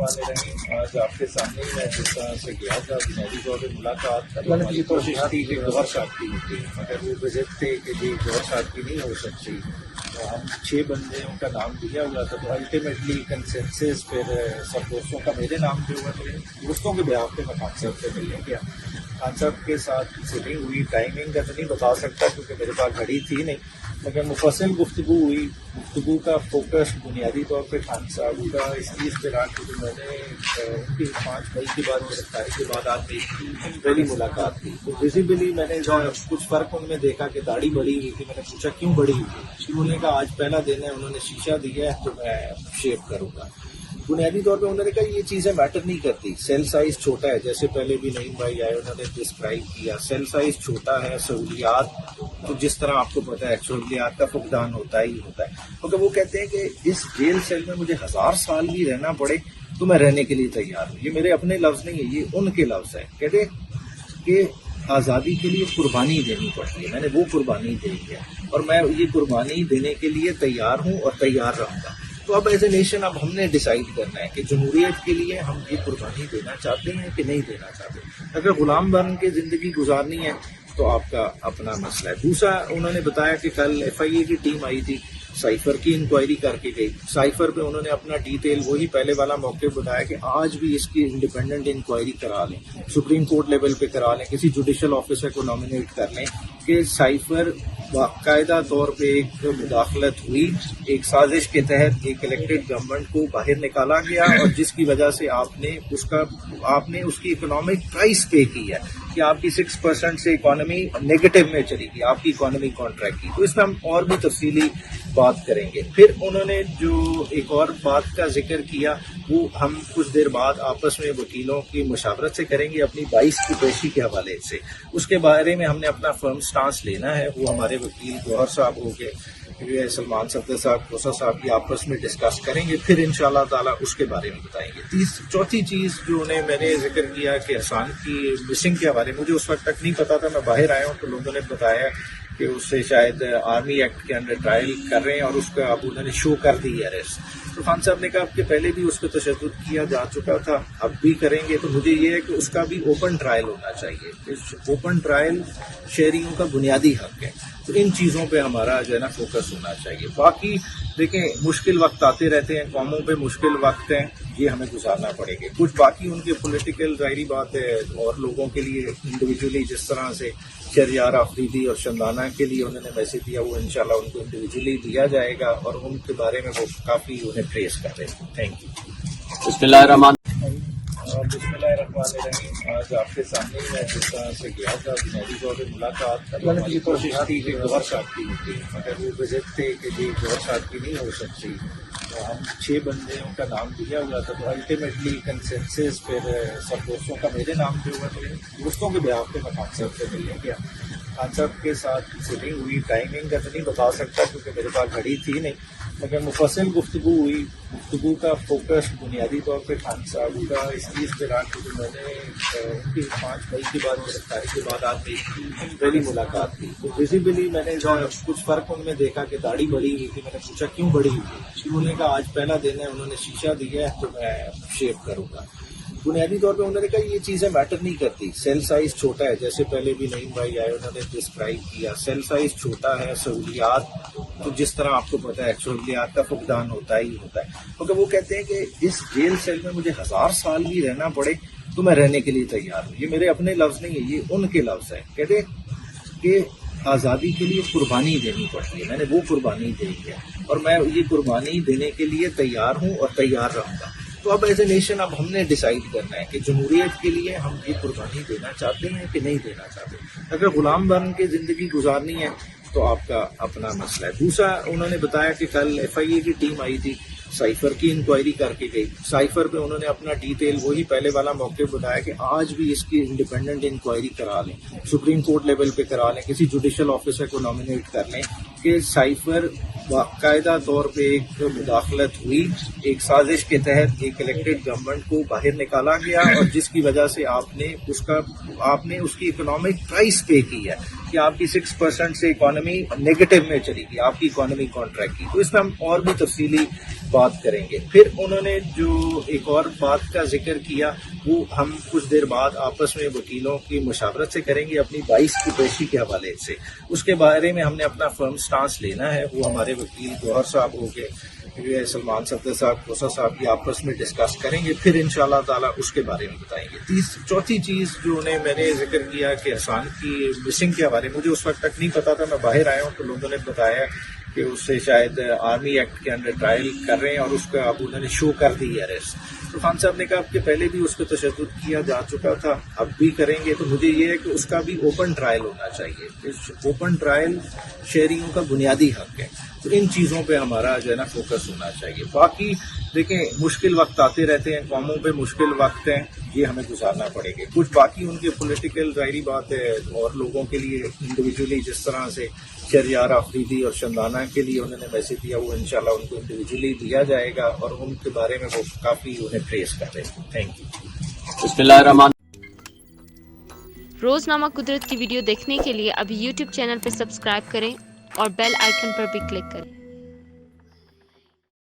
الرحمن الرحیم، آج آپ کے سامنے میں جس طرح سے گیا تھا بنیادی طور پہ ملاقات کرنے کی کوشش تھی کہ گوہر صاحب کی ہوتی، مگر وہ وزٹ تھے کہ جی گوہر صاحب کی نہیں ہو سکتی، تو ہم 6 بندے ان کا نام دیا ہوا تھا، تو الٹیمیٹلی کنسنسس پھر سب دوستوں کا میرے نام پہ ہوا، تو دوستوں کے بیاہ پہ میں خان صاحب سے ملنے گیا۔ خان صاحب کے ساتھ سیٹنگ ہوئی، ٹائمنگ کا تو نہیں بتا سکتا کیونکہ میرے پاس گھڑی تھی نہیں، مگر مفصل گفتگو ہوئی۔ گفتگو کا فوکس بنیادی طور پہ خان صاحب کا اس چیز پہ رہا کہ میں نے ان کی 5 مئی کے بعد گرفتاری کے بعد آپ کی پہلی ملاقات کی، تو ویزیبلی میں نے کچھ فرق ان میں دیکھا کہ داڑھی بڑی ہوئی تھی۔ میں نے پوچھا کیوں بڑی ہوئی تھی، انہوں نے کہا آج پہلا دن ہے، انہوں نے شیشہ دیا ہے تو میں شیو کروں گا۔ بنیادی طور پہ انہوں نے کہا یہ چیزیں میٹر نہیں کرتی، سیل سائز چھوٹا ہے، جیسے پہلے بھی نعیم بھائی آئے انہوں نے ڈسکرائب کیا، سیل سائز چھوٹا ہے، سہولیات تو جس طرح آپ کو پتا ہے سہولیات کا فقدان ہوتا ہی ہوتا ہے، کیونکہ وہ کہتے ہیں کہ اس جیل سیل میں مجھے 1000 سال بھی رہنا پڑے تو میں رہنے کے لیے تیار ہوں۔ یہ میرے اپنے لفظ نہیں ہے، یہ ان کے لفظ ہے، کہتے کہ آزادی کے لیے قربانی دینی پڑتی ہے، میں نے وہ قربانی دی ہے اور میں یہ قربانی دینے کے لیے تیار ہوں اور تیار رہوں گا۔ تو اب ایز اے نیشن اب ہم نے ڈیسائیڈ کرنا ہے کہ جمہوریت کے لیے ہم یہ قربانی دینا چاہتے ہیں کہ نہیں دینا چاہتے۔ اگر غلام بن کے زندگی گزارنی ہے تو آپ کا اپنا مسئلہ ہے۔ دوسرا انہوں نے بتایا کہ کل ایف آئی اے کی ٹیم آئی تھی، سائفر کی انکوائری کر کے گئی، سائفر پہ انہوں نے اپنا ڈیٹیل وہی پہلے والا موقع بتایا کہ آج بھی اس کی انڈیپینڈنٹ انکوائری کرا لیں، سپریم کورٹ لیول پہ کرا لیں، کسی جوڈیشل آفیسر کو نامینیٹ کر لیں کہ سائفر باقاعدہ طور پہ ایک مداخلت ہوئی، ایک سازش کے تحت ایک الیکٹڈ گورنمنٹ کو باہر نکالا گیا اور جس کی وجہ سے آپ نے اس کی اکنامک پرائس پے کی ہے کہ آپ کی 6% سے اکانومی نیگیٹو میں چلی گئی، آپ کی اکانومی کانٹریکٹ کی۔ تو اس میں ہم اور بھی تفصیلی بات کریں گے۔ پھر انہوں نے جو ایک اور بات کا ذکر کیا وہ ہم کچھ دیر بعد آپس میں وکیلوں کی مشاورت سے کریں گے اپنی 22 کی پیشی کے حوالے سے، اس کے بارے میں ہم نے اپنا فرم سٹانس لینا ہے، وہ ہمارے وکیل گوہر صاحب ہو گئے، سلمان صفدر صاحب، کوسا صاحب کی آپس میں ڈسکس کریں گے، پھر انشاءاللہ تعالی اس کے بارے میں بتائیں گے۔ چوتھی چیز جو میں نے ذکر کیا کہ حسان کی مسنگ کے حوالے، مجھے اس وقت تک نہیں پتا تھا، میں باہر آیا ہوں تو لوگوں نے بتایا کہ اس سے شاید آرمی ایکٹ کے انڈر ٹرائل کر رہے ہیں اور اس کا اب انہوں نے شو کر دی ارسٹ۔ تو خان صاحب نے کہا اب کہ پہلے بھی اس پہ تشدد کیا جا چکا تھا، اب بھی کریں گے، تو مجھے یہ ہے کہ اس کا بھی اوپن ٹرائل ہونا چاہیے، اوپن ٹرائل شہریوں کا بنیادی حق ہے، تو ان چیزوں پہ ہمارا جو ہے نا فوکس ہونا چاہیے۔ باقی دیکھیں مشکل وقت آتے رہتے ہیں، قوموں پہ مشکل وقت ہیں، یہ ہمیں گزارنا پڑے گا۔ کچھ باقی ان کے پولیٹیکل ظاہری بات ہے اور لوگوں کے لیے انڈیویجولی جس طرح سے شہریار آفریدی اور شمدانہ کے لیے انہوں نے میسج دیا وہ انشاءاللہ ان کو انڈیویجولی دیا جائے گا اور ان کے بارے میں وہ کافی انہیں پریس کر رہے ہیں۔ Thank you. بسم اللہ الرحمن بسم اللہ الرحمن الرحیم، آج آپ کے سامنے میں جس طرح سے گیا تھا بنیادی طور پہ ملاقات کرنے کی کوشش تھی کہ گوہر صاحب کی ہوتی، مگر وہ وزٹ تھے کہ جی گوہر صاحب کی نہیں ہو سکتی، تو ہم 6 بندے ان کا نام دیا ہوا تھا، تو الٹیمیٹلی کنسنسس پھر سب دوستوں کا میرے نام پہ ہوا، تو دوستوں کے بیاہ پہ میں خان صاحب سے ملنے گیا۔ خان صاحب کے ساتھ سیٹنگ ہوئی، ٹائمنگ کا تو نہیں بتا سکتا کیونکہ میرے پاس گھڑی تھی نہیں، مگر مفصل گفتگو ہوئی۔ گفتگو کا فوکس بنیادی طور پہ خان صاحب کا اس چیز پہ رہا کہ میں نے ان کی 5 مئی کے بعد گرفتاری کے بعد آپ کی پہلی ملاقات کی، تو ویزیبلی میں نے کچھ فرق ان میں دیکھا کہ داڑھی بڑی ہوئی تھی۔ میں نے پوچھا کیوں بڑی ہوئی تھی، انہوں نے کہا آج پہلا دن ہے، انہوں نے شیشہ دیا ہے تو میں شیو کروں گا۔ بنیادی طور پہ انہوں نے کہا یہ چیزیں میٹر نہیں کرتی، سیل سائز چھوٹا ہے، جیسے پہلے بھی نعیم بھائی آئے انہوں نے ڈسکرائب کیا، سیل سائز چھوٹا ہے، سہولیات تو جس طرح آپ کو پتا ہے سہولیات کا فقدان ہوتا ہی ہوتا ہے، کیونکہ وہ کہتے ہیں کہ اس جیل سیل میں مجھے 1000 سال بھی رہنا پڑے تو میں رہنے کے لیے تیار ہوں۔ یہ میرے اپنے لفظ نہیں ہے، یہ ان کے لفظ ہے، کہتے کہ آزادی کے لیے قربانی دینی پڑتی ہے، میں نے وہ قربانی دی ہے اور میں یہ قربانی دینے کے لیے تیار ہوں اور تیار رہوں گا۔ تو اب ایز اے نیشن اب ہم نے ڈیسائیڈ کرنا ہے کہ جمہوریت کے لیے ہم یہ قربانی دینا چاہتے ہیں کہ نہیں دینا چاہتے۔ اگر غلام بن کے زندگی گزارنی ہے تو آپ کا اپنا مسئلہ ہے۔ دوسرا انہوں نے بتایا کہ کل ایف آئی اے کی ٹیم آئی تھی، سائفر کی انکوائری کر کے گئی، سائفر پہ انہوں نے اپنا ڈیٹیل وہی پہلے والا موقع بتایا کہ آج بھی اس کی انڈیپینڈنٹ انکوائری کرا لیں، سپریم کورٹ لیول پہ کرا لیں، کسی جوڈیشل آفیسر کو نامینیٹ کر لیں کہ سائفر باقاعدہ طور پہ ایک مداخلت ہوئی، ایک سازش کے تحت ایک الیکٹڈ گورنمنٹ کو باہر نکالا گیا اور جس کی وجہ سے آپ نے اس کی اکنامک پرائس پے کی ہے کہ آپ کی 6% سے اکانومی نیگیٹو میں چلی گئی، آپ کی اکانومی کانٹریکٹ کی۔ تو اس میں ہم اور بھی تفصیلی بات بات کریں گے. پھر انہوں نے جو ایک اور بات کا ذکر کیا وہ ہم کچھ دیر بعد آپس میں وکیلوں کی مشاورت سے کریں گے اپنی 22 کی پیشی کے حوالے سے. اس کے بارے میں ہم نے اپنا فرم سٹانس لینا ہے. وہ ہمارے وکیل گوہر صاحب ہو گئے, سلمان صفدر صاحب, کوسا صاحب کی آپس میں ڈسکس کریں گے, پھر انشاءاللہ تعالیٰ اس کے بارے میں بتائیں گے. چوتھی چیز جو میں نے ذکر کیا کہ احسان کی مسنگ کے حوالے, مجھے اس وقت تک نہیں پتا تھا, میں باہر آیا ہوں تو لوگوں نے بتایا کہ اس سے شاید آرمی ایکٹ کے انڈر ٹرائل کر رہے ہیں اور اس کا اب انہوں نے شو کر دی ارسٹ. تو خان صاحب نے کہا کہ پہلے بھی اس پہ تشدد کیا جا چکا تھا, اب بھی کریں گے, تو مجھے یہ ہے کہ اس کا بھی اوپن ٹرائل ہونا چاہیے. اوپن ٹرائل شہریوں کا بنیادی حق ہے. تو ان چیزوں پہ ہمارا جو ہے نا فوکس ہونا چاہیے. باقی دیکھیں مشکل وقت آتے رہتے ہیں, قوموں پہ مشکل وقت ہیں, یہ ہمیں گزارنا پڑے گا. کچھ باقی ان کے پولیٹیکل ظاہری بات ہے, اور لوگوں کے لیے انڈیویجولی جس طرح سے شہریار آفریدی اور شمدانہ کے لیے انہوں نے میسج دیا, وہ انشاءاللہ ان کو انڈیویجولی دیا جائے گا, اور ان کے بارے میں وہ کافی انہیں پریز کر رہے ہیں. Thank you. بسم اللہ الرحمن. روزنامہ قدرت کی ویڈیو دیکھنے کے لیے ابھی YouTube چینل پہ سبسکرائب کریں اور بیل آئیکن پر بھی کلک کریں.